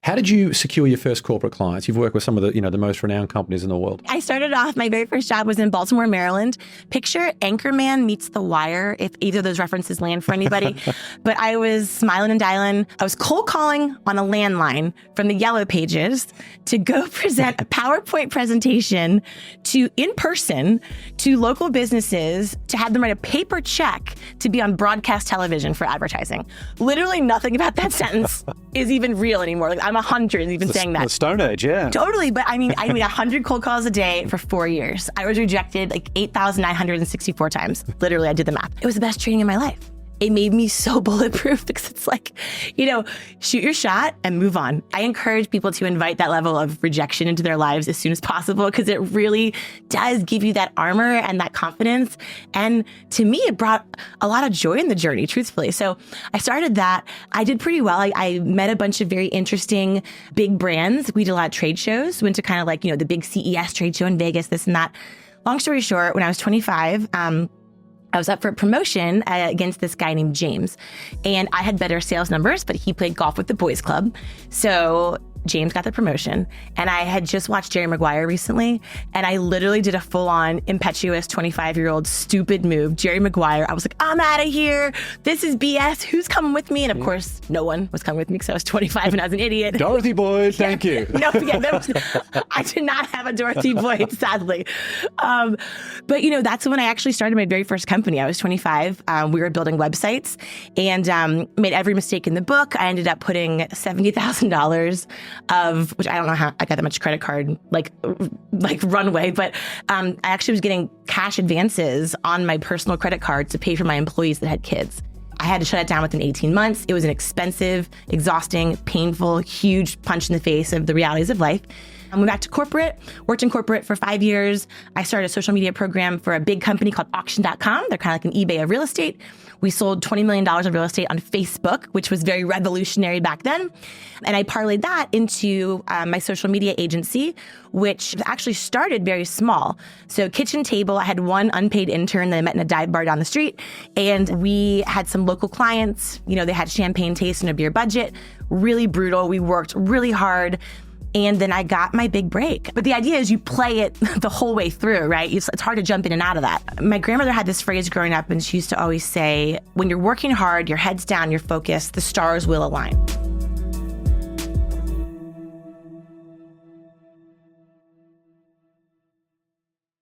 How did you secure your first corporate clients? You've worked with some of the most renowned companies in the world. I started off, my very first job was in Baltimore, Maryland. Picture Anchorman meets The Wire, if either of those references land for anybody. But I was smiling and dialing. I was cold calling on a landline from the Yellow Pages to go present a PowerPoint presentation in person to local businesses to have them write a paper check to be on broadcast television for advertising. Literally nothing about that sentence is even real anymore. Like, I'm 100 even saying that. The Stone Age, yeah. Totally. But I made 100 cold calls a day for 4 years. I was rejected like 8,964 times. Literally, I did the math. It was the best training of my life. It made me so bulletproof because it's like, shoot your shot and move on. I encourage people to invite that level of rejection into their lives as soon as possible because it really does give you that armor and that confidence. And to me, it brought a lot of joy in the journey, truthfully. So I started that. I did pretty well. I met a bunch of very interesting big brands. We did a lot of trade shows, went to kind of like, the big CES trade show in Vegas, this and that. Long story short, when I was 25, I was up for a promotion against this guy named James. And I had better sales numbers, but he played golf with the boys club. So James got the promotion. And I had just watched Jerry Maguire recently. And I literally did a full-on impetuous 25-year-old stupid move. Jerry Maguire, I was like, I'm out of here. This is BS. Who's coming with me? And of course, no one was coming with me because I was 25 and I was an idiot. Dorothy Boyd, thank you. No, I did not have a Dorothy Boyd, sadly. But that's when I actually started my very first company. I was 25. We were building websites and made every mistake in the book. I ended up putting $70,000 which I don't know how I got that much credit card, like runway, but I actually was getting cash advances on my personal credit card to pay for my employees that had kids. I had to shut it down within 18 months. It was an expensive, exhausting, painful, huge punch in the face of the realities of life. I went back to corporate, worked in corporate for 5 years. I started a social media program for a big company called auction.com. They're kind of like an eBay of real estate. We sold $20 million of real estate on Facebook, which was very revolutionary back then. And I parlayed that into my social media agency, which actually started very small. So kitchen table, I had one unpaid intern that I met in a dive bar down the street. And we had some local clients, they had champagne taste and a beer budget, really brutal. We worked really hard. And then I got my big break. But the idea is you play it the whole way through, right? It's hard to jump in and out of that. My grandmother had this phrase growing up, and she used to always say, when you're working hard, your head's down, you're focused, the stars will align.